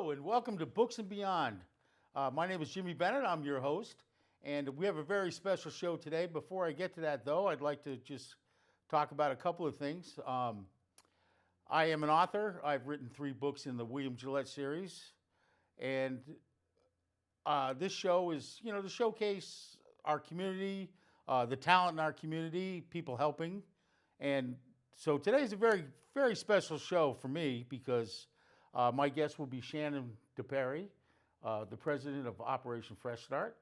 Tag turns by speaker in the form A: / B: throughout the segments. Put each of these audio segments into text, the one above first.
A: Hello, and welcome to Books and Beyond. My name is Jimmy Bennett. I'm your host, and we have a very special show today. Before I get to that, though, I'd like to just talk about a couple of things. I am an author. I've written 3 books in the William Gillette series, and this show is, to showcase our community, the talent in our community, people helping, and so today's a very, very special show for me because my guest will be Shannon DePerry, the president of Operation Fresh Start.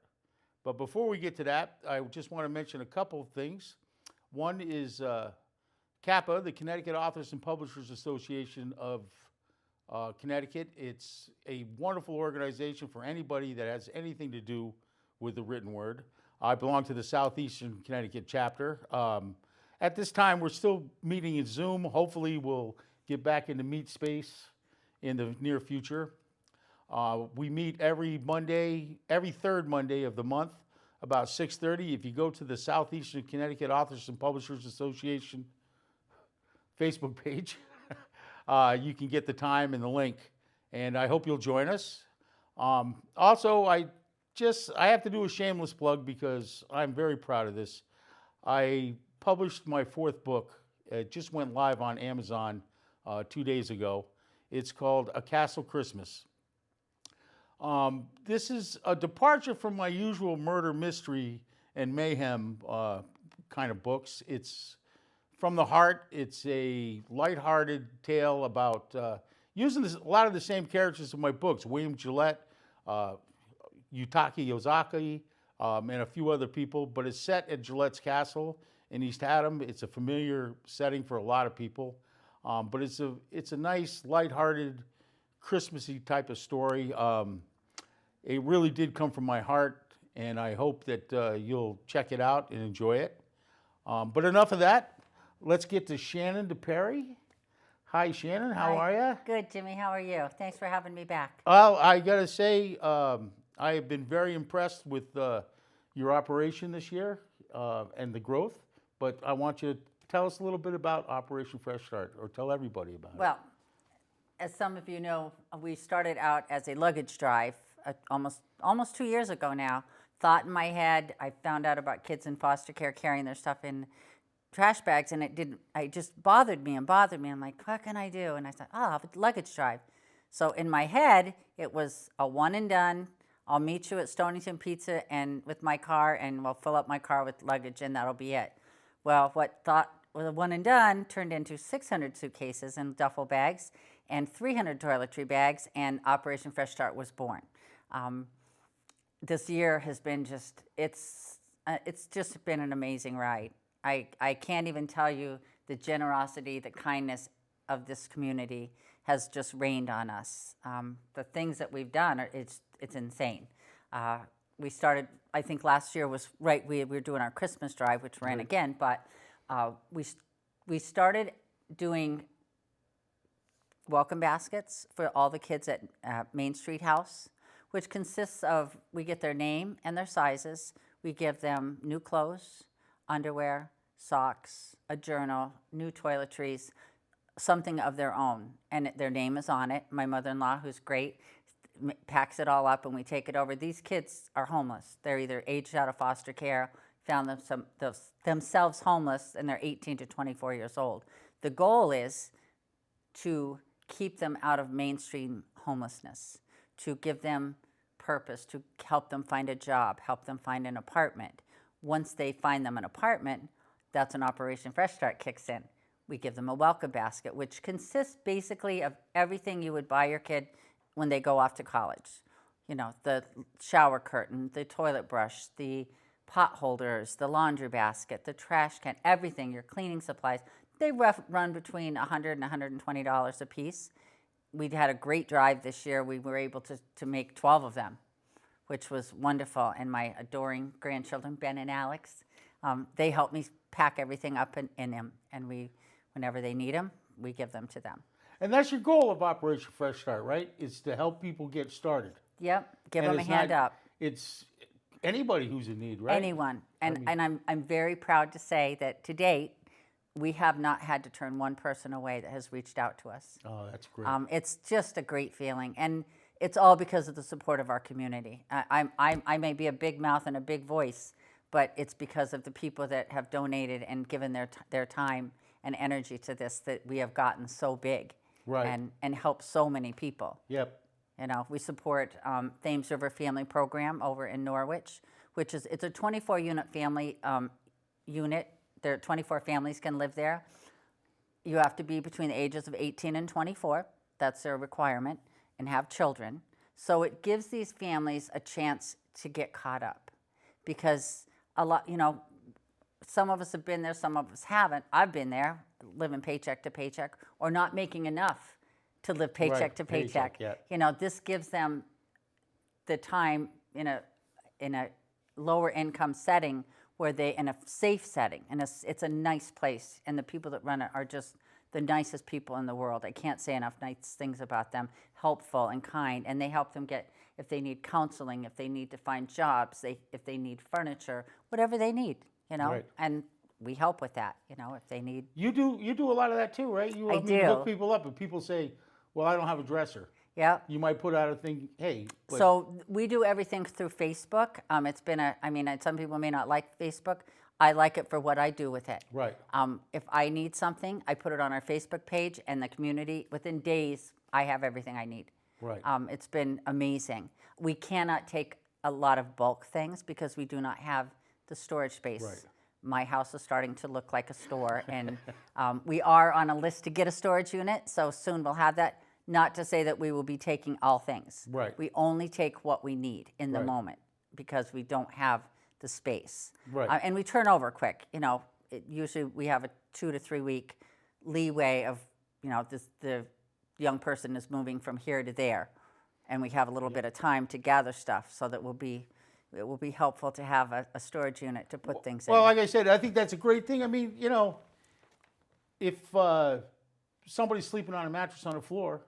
A: But before we get to that, I just want to mention a couple of things. One is CAPA, the Connecticut Authors and Publishers Association of Connecticut. It's a wonderful organization for anybody that has anything to do with the written word. I belong to the Southeastern Connecticut chapter. At this time, we're still meeting in Zoom. Hopefully, we'll get back into meet space in the near future. We meet every Monday, every third Monday of the month, about 6:30. If you go to the Southeastern Connecticut Authors and Publishers Association Facebook page, you can get the time and the link. And I hope you'll join us. Also, I have to do a shameless plug because I'm very proud of this. I published my 4th book. It just went live on Amazon 2 days ago. It's called A Castle Christmas. This is a departure from my usual murder mystery and mayhem kind of books. It's from the heart. It's a lighthearted tale about using a lot of the same characters in my books. William Gillette, Yutaka Yozaki, and a few other people, but it's set at Gillette's Castle in East Haddam. It's a familiar setting for a lot of people. But it's a nice, lighthearted, Christmassy type of story. It really did come from my heart, and I hope that you'll check it out and enjoy it. But enough of that. Let's get to Shannon DePerry. Hi, Shannon. How are you?
B: Good, Jimmy. How are you? Thanks for having me back.
A: Well, I got to say, I have been very impressed with your operation this year and the growth. But I want you to tell us a little bit about Operation Fresh Start, or tell everybody about it.
B: Well, as some of you know, we started out as a luggage drive almost 2 years ago now. Thought in my head, I found out about kids in foster care carrying their stuff in trash bags, and it just bothered me. I'm like, what can I do? And I thought, I'll have a luggage drive. So in my head, it was a one and done. I'll meet you at Stonington Pizza and with my car, and we'll fill up my car with luggage, and that'll be it. Well, what thought was a one and done turned into 600 suitcases and duffel bags and 300 toiletry bags, and Operation Fresh Start was born. This year has been it's just been an amazing ride. I can't even tell you the generosity, the kindness of this community has just rained on us. The things that we've done, it's insane. We started, I think last year was right, we were doing our Christmas drive, which ran again, but we started doing welcome baskets for all the kids at Main Street House, which consists of, we get their name and their sizes, we give them new clothes, underwear, socks, a journal, new toiletries, something of their own, and their name is on it. My mother-in-law, who's great, packs it all up and we take it over. These kids are homeless. They're either aged out of foster care, found themselves homeless, and they're 18 to 24 years old. The goal is to keep them out of mainstream homelessness, to give them purpose, to help them find a job, help them find an apartment. Once they find them an apartment, that's when Operation Fresh Start kicks in. We give them a welcome basket, which consists basically of everything you would buy your kid when they go off to college. You know, the shower curtain, the toilet brush, the pot holders, the laundry basket, the trash can, everything, your cleaning supplies. They run between $100 and $120 a piece. We'd had a great drive this year. We were able to make 12 of them, which was wonderful. And my adoring grandchildren, Ben and Alex, they help me pack everything up in them. And whenever they need them, we give them to them.
A: And that's your goal of Operation Fresh Start, right? Is to help people get started.
B: Yep, give them a hand up.
A: It's anybody who's in need, right?
B: Anyone. And I'm very proud to say that to date, we have not had to turn one person away that has reached out to us.
A: Oh, that's great.
B: It's just a great feeling. And it's all because of the support of our community. I may be a big mouth and a big voice, but it's because of the people that have donated and given their time and energy to this that we have gotten so big,
A: Right.
B: and helped so many people.
A: Yep.
B: You know, we support Thames River Family Program over in Norwich, it's a 24-unit family unit. There 24 families can live there. You have to be between the ages of 18 and 24. That's their requirement, and have children. So it gives these families a chance to get caught up, because a lot, some of us have been there, some of us haven't. I've been there, living paycheck to paycheck, or not making enough to live paycheck
A: Right,
B: to paycheck.
A: yeah.
B: This gives them the time in a lower income setting, where they, in a safe setting, and it's a nice place, and the people that run it are just the nicest people in the world. I can't say enough nice things about them. Helpful and kind, and they help them get, if they need counseling, if they need to find jobs, if they need furniture, whatever they need,
A: Right.
B: and we help with that, if they need.
A: You do a lot of that too, right?
B: I
A: You
B: do.
A: hook people up, and people say, "Well, I don't have a dresser."
B: Yeah.
A: You might put out a thing, "Hey." But
B: So we do everything through Facebook. It's been some people may not like Facebook. I like it for what I do with it.
A: Right.
B: If I need something, I put it on our Facebook page, and the community, within days, I have everything I need.
A: Right.
B: It's been amazing. We cannot take a lot of bulk things because we do not have the storage space.
A: Right.
B: My house is starting to look like a store, and we are on a list to get a storage unit, so soon we'll have that. Not to say that we will be taking all things.
A: Right.
B: We only take what we need in the
A: Right.
B: moment, because we don't have the space.
A: Right.
B: And we turn over quick. Usually we have a 2 to 3 week leeway of, the young person is moving from here to there, and we have a little bit of time to gather stuff, so that it will be helpful to have a storage unit to put things in.
A: Well, like I said, I think that's a great thing. I mean, if somebody's sleeping on a mattress on the floor,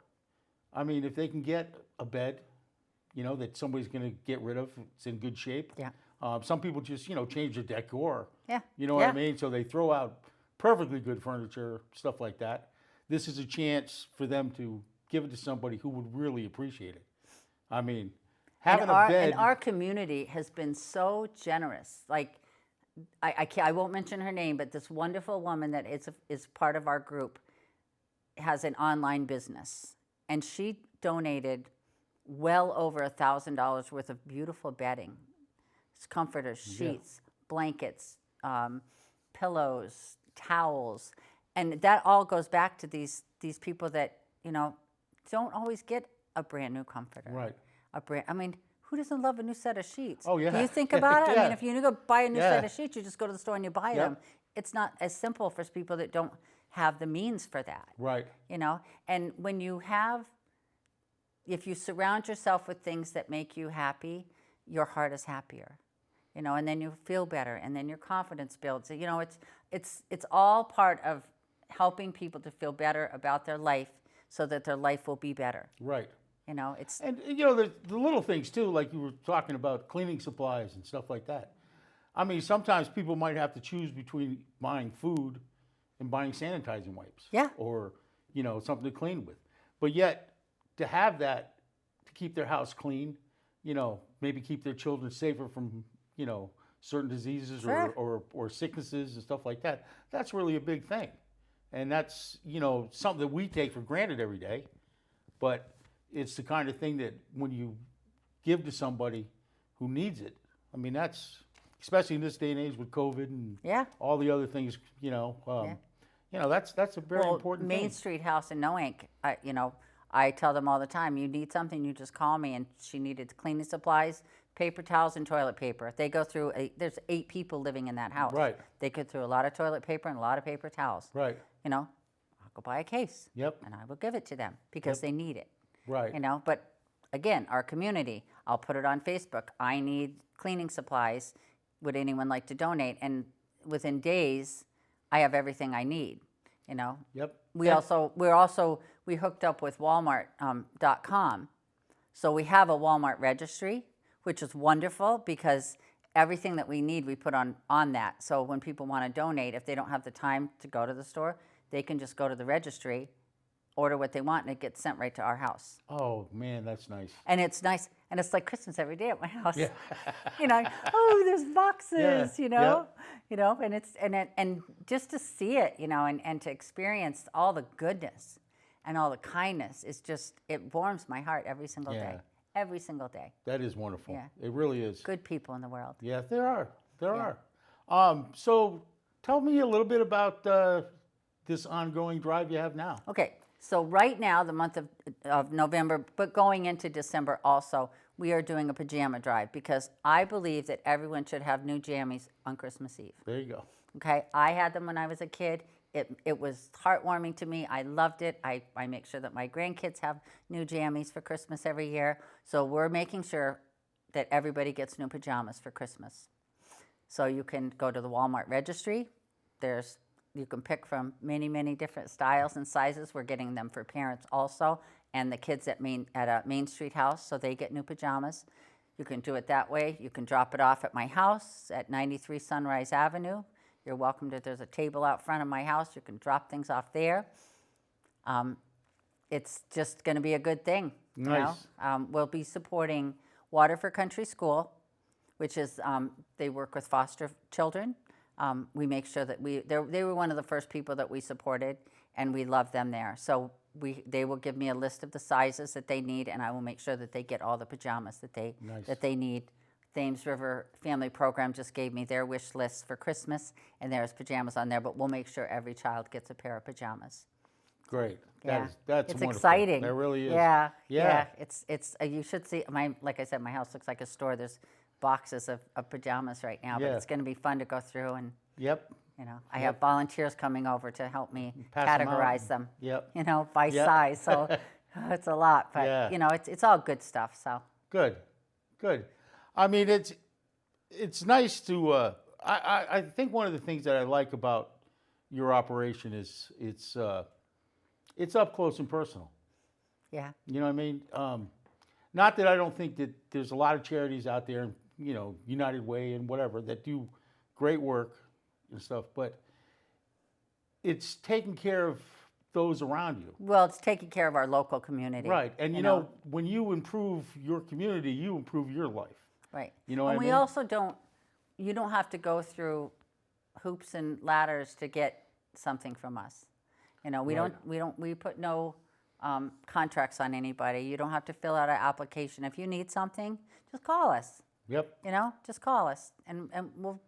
A: I mean, if they can get a bed, that somebody's going to get rid of, it's in good shape.
B: Yeah.
A: Some people just, change the decor.
B: Yeah.
A: You know what I mean? So they throw out perfectly good furniture, stuff like that. This is a chance for them to give it to somebody who would really appreciate it. I mean, having a bed.
B: And our community has been so generous. Like, I won't mention her name, but this wonderful woman that is part of our group has an online business, and she donated well over $1,000 worth of beautiful bedding, comforters, sheets, blankets, pillows, towels, and that all goes back to these people that don't always get a brand new comforter.
A: Right.
B: Who doesn't love a new set of sheets?
A: Oh, yeah.
B: Do you think about it?
A: Yeah.
B: If you go buy a new set
A: Yeah.
B: of sheets, you just go to the store and you buy
A: Yep.
B: them. It's not as simple for people that don't have the means for that.
A: Right.
B: And when if you surround yourself with things that make you happy, your heart is happier. And then you feel better, and then your confidence builds. It's all part of helping people to feel better about their life, so that their life will be better.
A: Right.
B: It's
A: And the little things too, like you were talking about cleaning supplies and stuff like that. I mean, sometimes people might have to choose between buying food and buying sanitizing wipes.
B: Yeah.
A: Or, something to clean with. But yet, to have that, to keep their house clean, maybe keep their children safer from, certain diseases
B: Sure.
A: or sicknesses and stuff like that, that's really a big thing. And that's, something that we take for granted every day. But it's the kind of thing that when you give to somebody who needs it, I mean, that's, especially in this day and age with COVID and
B: Yeah.
A: all the other things, that's a very important
B: Main
A: thing.
B: Street House in Noank, I tell them all the time, you need something, you just call me. And she needed cleaning supplies, paper towels, and toilet paper. They go through, there's 8 people living in that house.
A: Right.
B: They go through a lot of toilet paper and a lot of paper towels.
A: Right.
B: I'll go buy a case.
A: Yep.
B: And I will give it to them because they need it.
A: Right.
B: But again, our community, I'll put it on Facebook. I need cleaning supplies. Would anyone like to donate? And within days, I have everything I need.
A: Yep.
B: We hooked up with Walmart.com, so we have a Walmart registry, which is wonderful because everything that we need we put on that. So when people want to donate, if they don't have the time to go to the store, they can just go to the registry order what they want, and it gets sent right to our house.
A: Oh man, that's nice.
B: And it's nice, and it's like Christmas every day at my house.
A: Yeah.
B: You know, oh, there's boxes,
A: Yeah,
B: and it's and just to see it, and to experience all the goodness and all the kindness is just, it warms my heart every single day. Every single day.
A: That is wonderful.
B: Yeah.
A: It really is.
B: Good people in the world.
A: Yeah, there are. There are. So tell me a little bit about this ongoing drive you have now.
B: Okay, so right now, the month of November, but going into December also, we are doing a pajama drive because I believe that everyone should have new jammies on Christmas Eve.
A: There you go.
B: Okay, I had them when I was a kid. It was heartwarming to me. I loved it. I make sure that my grandkids have new jammies for Christmas every year. So we're making sure that everybody gets new pajamas for Christmas. So you can go to the Walmart registry. You can pick from many, many different styles and sizes. We're getting them for parents also, and the kids at a Main Street house, so they get new pajamas. You can do it that way. You can drop it off at my house at 93 Sunrise Avenue. You're welcome to, there's a table out front of my house. You can drop things off there. It's just going to be a good thing.
A: Nice.
B: We'll be supporting Waterford Country School, which is, they work with foster children. We make sure that they were one of the first people that we supported, and we love them there. So they will give me a list of the sizes that they need, and I will make sure that they get all the pajamas that they need. Thames River Family Program just gave me their wish list for Christmas, and there's pajamas on there, but we'll make sure every child gets a pair of pajamas.
A: Great.
B: Yeah.
A: That's
B: it's
A: wonderful.
B: exciting.
A: That really is.
B: Yeah.
A: Yeah.
B: It's you should see like I said, my house looks like a store. There's boxes of pajamas right now, but
A: Yeah.
B: it's going to be fun to go through, and
A: Yep.
B: I have volunteers coming over to help me
A: Pass 'em out.
B: categorize them.
A: Yep.
B: By
A: Yep.
B: size. So it's a lot, but
A: Yeah.
B: it's all good stuff. So
A: Good. I mean, it's nice to. I think one of the things that I like about your operation is it's up close and personal.
B: yeah,
A: You know what I mean? Not that I don't think that there's a lot of charities out there, United Way and whatever, that do great work and stuff, but it's taking care of those around you.
B: well, it's taking care of our local community.
A: Right. And, when you improve your community, you improve your life.
B: Right.
A: You know what
B: and
A: I
B: we
A: mean?
B: also you don't have to go through hoops and ladders to get something from us. We put no contracts on anybody. You don't have to fill out an application. If you need something, just call us.
A: Yep.
B: Just call us, and we'll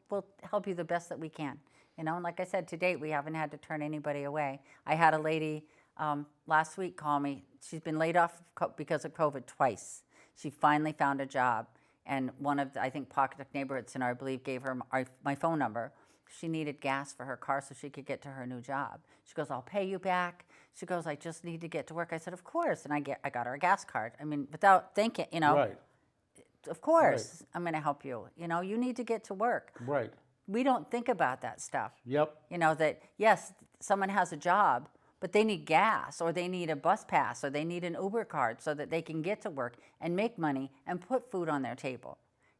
B: help you the best that we can. And like I said, to date, we haven't had to turn anybody away. I had a lady last week call me. She's been laid off because of COVID twice. She finally found a job, and one of the, I think, Pawcatuck Neighborhood Center, I believe, gave her my phone number. She needed gas for her car so she could get to her new job. She goes, "I'll pay you back." She goes, "I just need to get to work." I said, "Of course," and I got her a gas card. I mean, without thinking,
A: Right.
B: Of course, I'm going to help you. You need to get to work.
A: Right.
B: We don't think about that stuff.
A: Yep.
B: That, yes, someone has a job, but they need gas, or they need a bus pass, or they need an Uber card so that they can get to work and make money and put food on their table.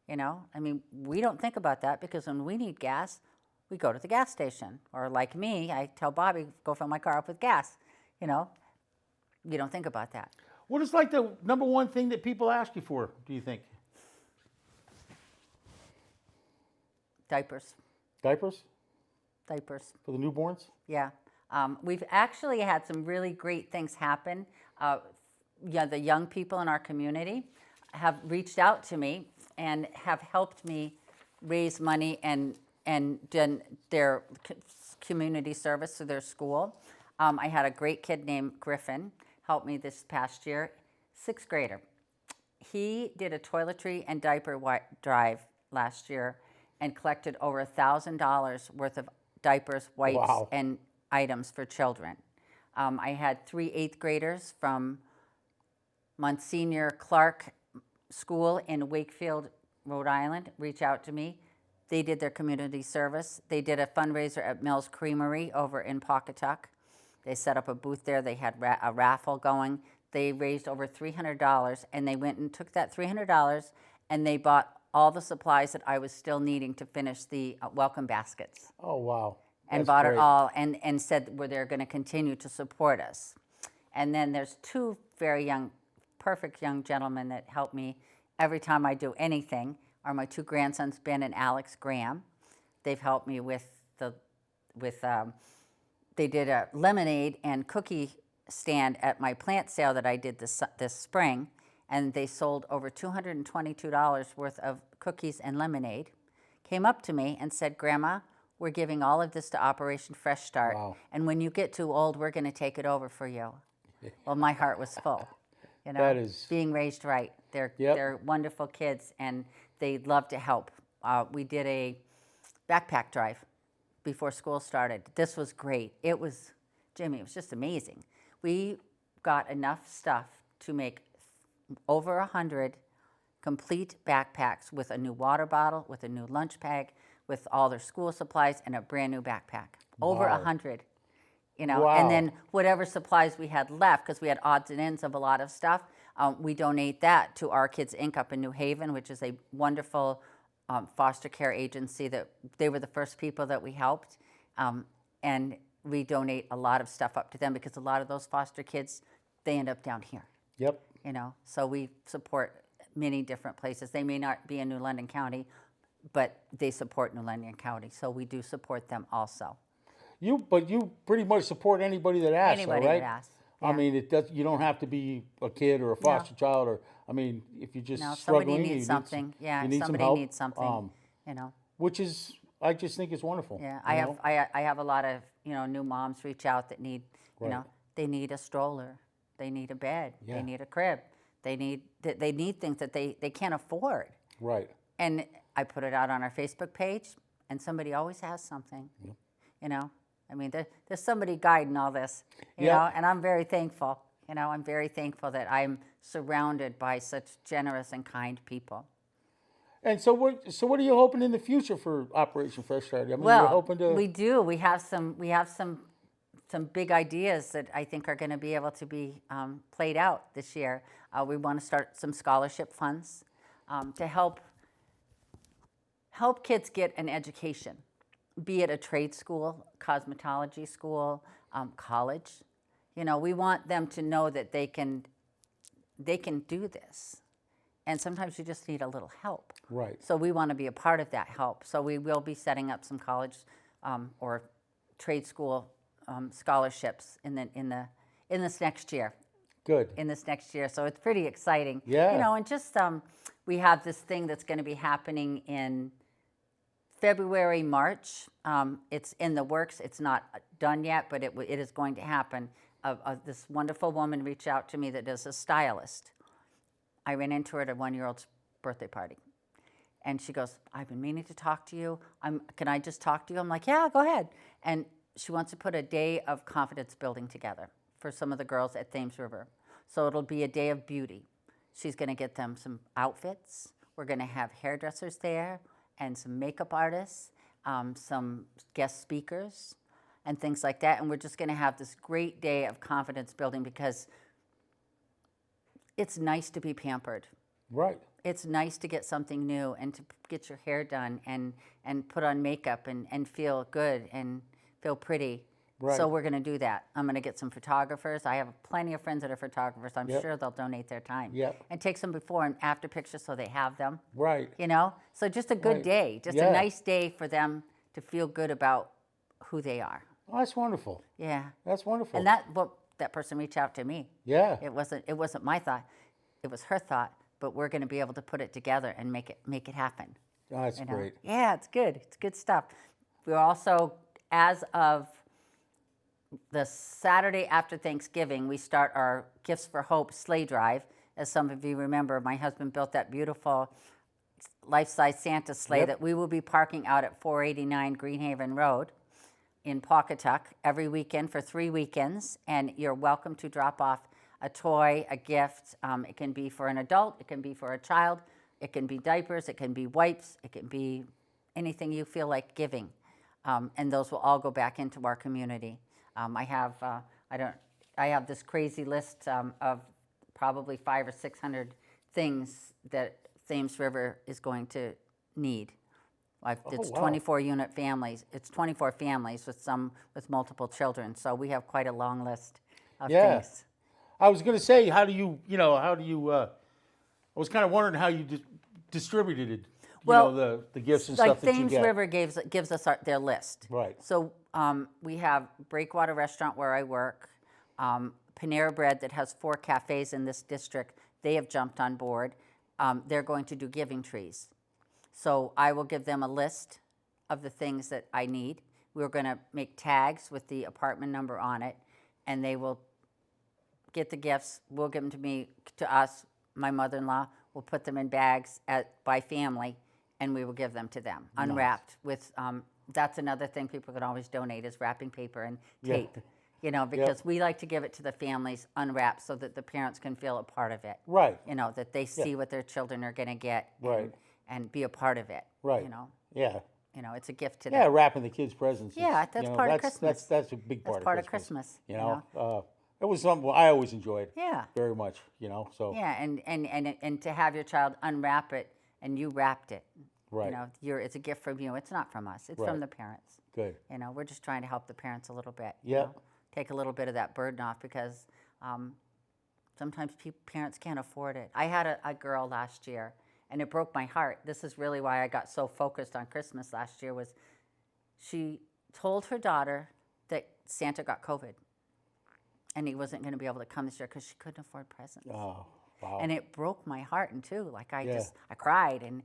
B: I mean, we don't think about that, because when we need gas, we go to the gas station. Or like me, I tell Bobby, go fill my car up with gas. You don't think about that.
A: What is like the number one thing that people ask you for, do you think?
B: Diapers.
A: Diapers
B: Diapers.
A: for the newborns?
B: Yeah. We've actually had some really great things happen. The young people in our community have reached out to me and have helped me raise money and done their community service to their school. I had a great kid named Griffin help me this past year, 6th grader. He did a toiletry and diaper drive last year and collected over $1,000 worth of diapers, wipes,
A: Wow.
B: and items for children. I had 3 8th graders from Monsignor Clark School in Wakefield, Rhode Island, reach out to me. They did their community service. They did a fundraiser at Mel's Creamery over in Pawcatuck. They set up a booth there. They had a raffle going. They raised over $300, and they went and took that $300 and they bought all the supplies that I was still needing to finish the welcome baskets.
A: Oh, wow.
B: And
A: That's
B: bought
A: great.
B: it all, and said they're going to continue to support us. And then there's two very young, perfect young gentlemen that help me every time I do anything, are my two grandsons, Ben and Alex Graham. They've helped me with they did a lemonade and cookie stand at my plant sale that I did this spring, and they sold over $222 worth of cookies and lemonade. Came up to me and said, "Grandma, we're giving all of this to Operation Fresh Start,
A: Wow.
B: and when you get too old, we're going to take it over for you." Well, my heart was full. You know,
A: That is-
B: being raised right. They're wonderful kids, and they love to help. We did a backpack drive before school started. This was great. It was, Jimmy, it was just amazing. We got enough stuff to make over 100 complete backpacks with a new water bottle, with a new lunch bag, with all their school supplies, and a brand new backpack. Over
A: Wow.
B: 100. You know,
A: Wow.
B: and then whatever supplies we had left, because we had odds and ends of a lot of stuff, we donate that to Our Kids Inc. up in New Haven, which is a wonderful foster care agency that they were the first people that we helped. And we donate a lot of stuff up to them because a lot of those foster kids, they end up down here.
A: Yep.
B: You know, so we support many different places. They may not be in New London County, but they support New London County, so we do support them also.
A: But you pretty much support anybody that asks,
B: Anybody
A: though, right?
B: that asks,
A: I
B: yeah.
A: mean, you don't have to be a kid or a foster child, or I mean, if you're just
B: No,
A: struggling,
B: somebody
A: you
B: needs something.
A: you
B: If
A: need some
B: somebody
A: help,
B: needs something, you know.
A: which is, I just think it's wonderful.
B: Yeah,
A: you
B: I have a lot of, you know, new moms reach out that need, you
A: Right.
B: know, they need a stroller, they need a bed,
A: Yeah.
B: they need a crib, they need things that they can't afford.
A: Right.
B: And I put it out on our Facebook page, and somebody always has something.
A: Yep.
B: You know, I mean, there's somebody guiding all this. You
A: Yep.
B: know, and I'm very thankful. You know, I'm very thankful that I'm surrounded by such generous and kind people.
A: And so what are you hoping in the future for Operation Fresh Start? I mean,
B: Well,
A: you're hoping to.
B: we do. We have some big ideas that I think are going to be able to be played out this year. We want to start some scholarship funds to help kids get an education, be it a trade school, cosmetology school, college. You know, we want them to know that they can do this, and sometimes you just need a little help.
A: Right.
B: So we want to be a part of that help. So we will be setting up some college or trade school scholarships in this next year.
A: Good.
B: In this next year, so it's pretty exciting.
A: Yeah.
B: You know, and just we have this thing that's going to be happening in February, March. It's in the works. It's not done yet, but it is going to happen. This wonderful woman reached out to me that is a stylist. I ran into her at a 1-year-old's birthday party. And she goes, "I've been meaning to talk to you. Can I just talk to you?" I'm like, "Yeah, go ahead." And she wants to put a day of confidence building together for some of the girls at Thames River. So it'll be a day of beauty. She's going to get them some outfits. We're going to have hairdressers there and some makeup artists, some guest speakers, and things like that. And we're just going to have this great day of confidence building because it's nice to be pampered.
A: Right.
B: It's nice to get something new and to get your hair done and put on makeup and feel good and feel pretty.
A: Right.
B: So we're going to do that. I'm going to get some photographers. I have plenty of friends that are photographers. I'm
A: Yep.
B: sure they'll donate their time.
A: Yep.
B: And take some before and after pictures so they have them.
A: Right.
B: You know? So just a good
A: Right.
B: day. Just
A: Yeah.
B: a nice day for them to feel good about who they are.
A: Oh, that's wonderful.
B: Yeah.
A: That's wonderful.
B: And that person reached out to me.
A: Yeah.
B: It wasn't my thought. It was her thought, but we're going to be able to put it together and make it happen.
A: Oh, that's
B: You know?
A: great.
B: Yeah, it's good. It's good stuff. We're also, as of the Saturday after Thanksgiving, we start our Gifts for Hope sleigh drive. As some of you remember, my husband built that beautiful life-size Santa sleigh
A: Yep.
B: that we will be parking out at 489 Greenhaven Road in Pawcatuck every weekend for 3 weekends. And you're welcome to drop off a toy, a gift. It can be for an adult. It can be for a child. It can be diapers. It can be wipes. It can be anything you feel like giving. And those will all go back into our community. I have this crazy list of probably 500 or 600 things that Thames River is going to need. It's
A: wow.
B: 24 unit families. It's 24 families with multiple children. So we have quite a long list of
A: Yeah.
B: things.
A: I was going to say, how do you, I was kind of wondering how you distributed it,
B: Well,
A: the gifts and
B: like
A: stuff that you
B: Thames
A: get.
B: River gives us their list.
A: Right.
B: So we have Breakwater Restaurant where I work, Panera Bread that has 4 cafes in this district. They have jumped on board. They're going to do giving trees. So I will give them a list of the things that I need. We're going to make tags with the apartment number on it, and they will get the gifts. We'll give them to us, my mother-in-law. We'll put them in bags by family, and we will give them to them, unwrapped with, that's another thing people can always donate is wrapping paper and tape, because we like to give it to the families unwrapped so that the parents can feel a part of it.
A: Right.
B: That they see what their children are going to get
A: Right.
B: and be a part it.
A: Right. Yeah.
B: It's a gift to
A: Yeah,
B: them.
A: wrapping the kids' presents.
B: Yeah, that's part of Christmas.
A: That's a big part
B: That's
A: of
B: part
A: Christmas.
B: of Christmas.
A: It was something I always enjoyed.
B: Yeah.
A: Very much. So.
B: Yeah, and to have your child unwrap it and you wrapped it.
A: Right.
B: It's a gift from you. It's not from us. It's from the parents.
A: Good.
B: We're just trying to help the parents a little bit.
A: Yeah.
B: Take a little bit of that burden off because sometimes parents can't afford it. I had a girl last year, and it broke my heart. This is really why I got so focused on Christmas last year was she told her daughter that Santa got COVID, and he wasn't going to be able to come this year because she couldn't afford presents.
A: Oh, wow.
B: And it broke my heart in two. Like I cried, and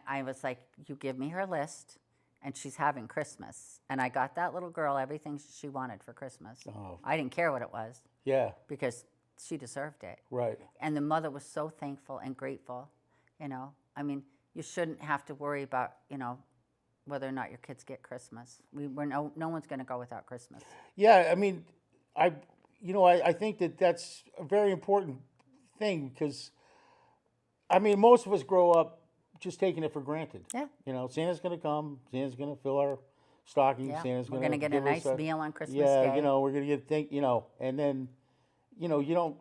B: I was like, you give me her list, and she's having Christmas. And I got that little girl everything she wanted for Christmas.
A: Oh.
B: I didn't care what it was.
A: Yeah.
B: Because she deserved it.
A: Right.
B: And the mother was so thankful and grateful. I mean, you shouldn't have to worry about, whether or not your kids get Christmas. No one's going to go without Christmas.
A: Yeah, I mean, I think that's a very important thing because, I mean, most of us grow up just taking it for granted.
B: Yeah.
A: Santa's going to come. Santa's going to fill our stockings.
B: Yeah.
A: Santa's
B: We're
A: going
B: to get a nice meal on Christmas
A: Day.
B: Day.
A: We're going to get and then, you don't.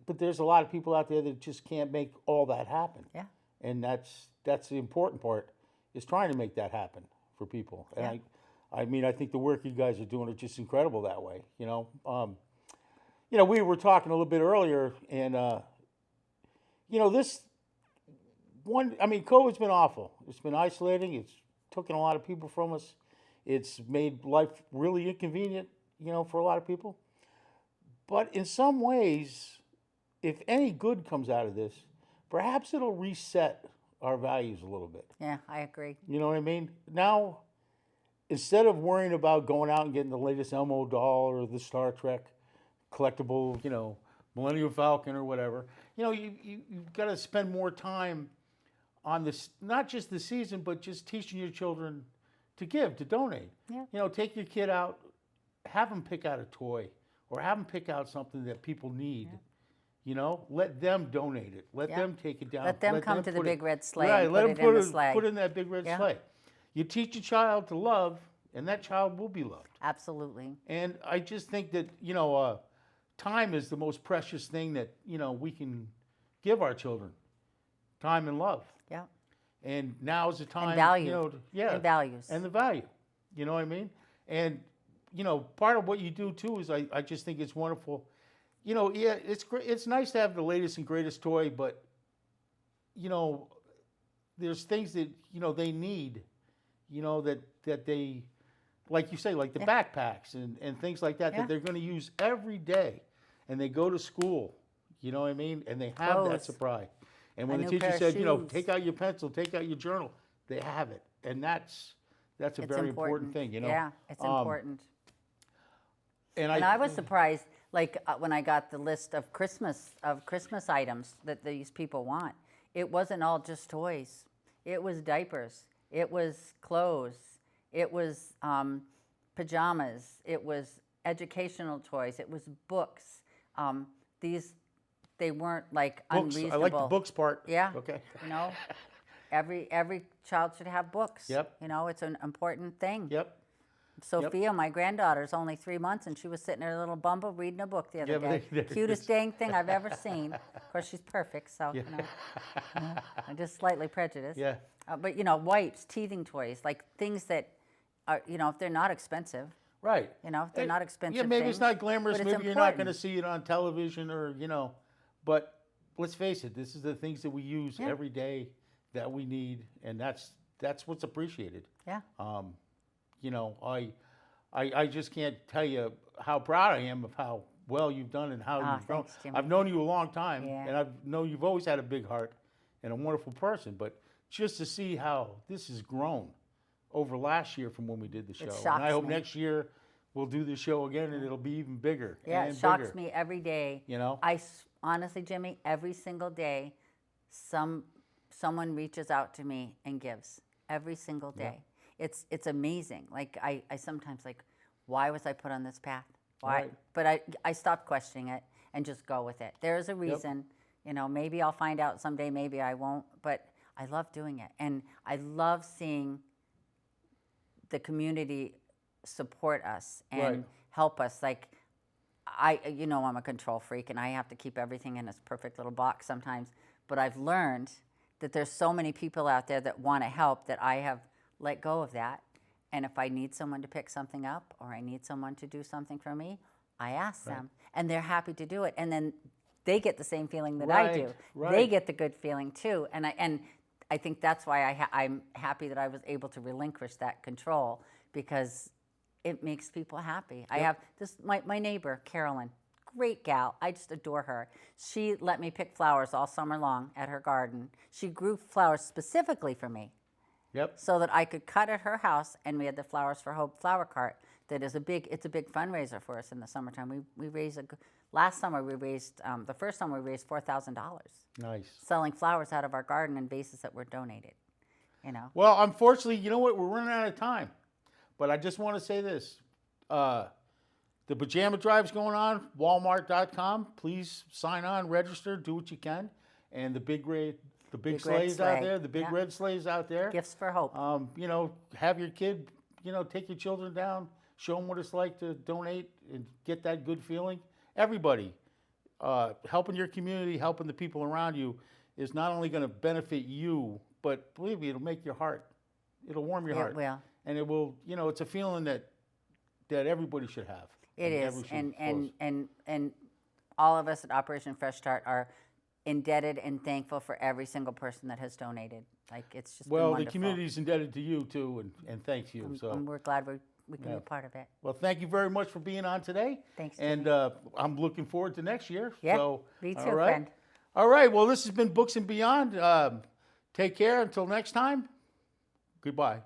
A: But there's a lot of people out there that just can't make all that happen.
B: Yeah.
A: And that's the important part is trying to make that happen for people. And I mean, I think the work you guys are doing is just incredible that way. We were talking a little bit earlier, and this one. I mean, COVID's been awful. It's been isolating. It's taken a lot of people from us. It's made life really inconvenient, for a lot of people. But in some ways, if any good comes out of this, perhaps it'll reset our values a little bit.
B: Yeah, I agree.
A: You know what I mean? Now, instead of worrying about going out and getting the latest Elmo doll or the Star Trek collectible, Millennium Falcon or whatever, you've got to spend more time on this, not just the season, but just teaching your children to give, to donate.
B: Yeah.
A: Take your kid out, have them pick out a toy or have them pick out something that people need. Yeah. Let them donate it. Let them take it down.
B: Let them come to the big red sleigh
A: right,
B: and
A: let
B: put
A: them
B: it in the sleigh.
A: Put it in that big red sleigh. You teach a child to love, and that child will be loved.
B: Absolutely.
A: And I just think that, time is the most precious thing that, we can give our children. Time and love.
B: Yeah.
A: And now is the time.
B: And value.
A: And
B: values.
A: And the value. You know what I mean? And, part of what you do, too, is I just think it's wonderful. It's great. It's nice to have the latest and greatest toy, but there's things that they need, that they, like you say, like the backpacks and things like that that they're going to use every day, and they go to school. You know what I mean? And they have that surprise. And when the teacher said, take out your pencil, take out your journal, they have it, and that's a very important thing.
B: Yeah, it's important.
A: And
B: I was surprised, like when I got the list of Christmas items that these people want. It wasn't all just toys. It was diapers. It was clothes. It was pajamas. It was educational toys. It was books. They weren't like
A: books.
B: unreasonable.
A: I like the books part.
B: Yeah.
A: Okay.
B: Every child should have books.
A: Yep.
B: It's an important thing.
A: Yep.
B: Sophia, my granddaughter's only 3 months, and she was sitting in her little bumble reading a book the other day. Cutest dang thing I've ever seen. Of course, she's perfect, so I'm just slightly prejudiced.
A: Yeah.
B: But wipes, teething toys, like things that are, if they're not expensive,
A: Right.
B: You know, they're not expensive.
A: Yeah, maybe
B: things,
A: it's not glamorous.
B: but
A: Maybe
B: it's
A: you're not going to
B: important.
A: see it on television or, but let's face it, this is the things that we use
B: Yeah.
A: every day that we need, and that's what's appreciated.
B: Yeah.
A: You know, I just can't tell you how proud I am of how well you've done and how you've grown.
B: Thanks, Jimmy.
A: I've known you a long time,
B: Yeah.
A: and I know you've always had a big heart and a wonderful person, but just to see how this has grown over last year from when we did the show. And I
B: shocks
A: hope
B: me.
A: next year we'll do the show again and it'll be even bigger.
B: Yeah,
A: and
B: it shocks
A: bigger.
B: me every day.
A: You know?
B: Honestly, Jimmy, every single day, someone reaches out to me and gives. Every single day. It's amazing. Like I sometimes like, why was I put on this path? Why?
A: Right.
B: But I stopped questioning it and just go with it. There is a reason. You know, maybe I'll find out someday, maybe I won't, but I love doing it. And I love seeing the community support us and
A: Right.
B: help us. Like, I'm a control freak and I have to keep everything in its perfect little box sometimes. But I've learned that there's so many people out there that want to help that I have let go of that. And if I need someone to pick something up or I need someone to do something for me, I ask them. And they're happy to do it. And then they get the same feeling that I do.
A: Right.
B: They get the good feeling too. And I think that's why I'm happy that I was able to relinquish that control, because it makes people happy. I have my neighbor, Carolyn, great gal. I just adore her. She let me pick flowers all summer long at her garden. She grew flowers specifically for me
A: Yep.
B: so that I could cut at her house, and we had the Flowers for Hope flower cart. It's a big fundraiser for us in the summertime. We raised last summer we raised the first summer we raised $4,000
A: Nice.
B: selling flowers out of our garden and vases that were donated. You know.
A: Well, unfortunately, you know what? We're running out of time. But I just want to say this. The pajama drive's going on, walmart.com. Please sign on, register, do what you can. And the big
B: Big red
A: sleighs out
B: sleigh.
A: there, the big
B: Yeah.
A: red sleighs out there.
B: Gifts for hope.
A: Have your kid, take your children down, show them what it's like to donate and get that good feeling. Everybody, helping your community, helping the people around you is not only going to benefit you, but believe me, it'll make your heart, it'll warm your heart.
B: It will.
A: And it will, it's a feeling that everybody should have.
B: It is,
A: every should
B: and all of us at Operation Fresh Start are indebted and thankful for every single person that has donated. Like, it's just been
A: Well,
B: wonderful.
A: the community's indebted to you too, and thanks you.
B: And we're glad we can be a part of it.
A: Well, thank you very much for being on today.
B: Thanks,
A: And I'm looking forward to next year.
B: Yeah,
A: So,
B: me too,
A: all right.
B: friend.
A: All right. Well, this has been Books and Beyond. Take care. Until next time. Goodbye.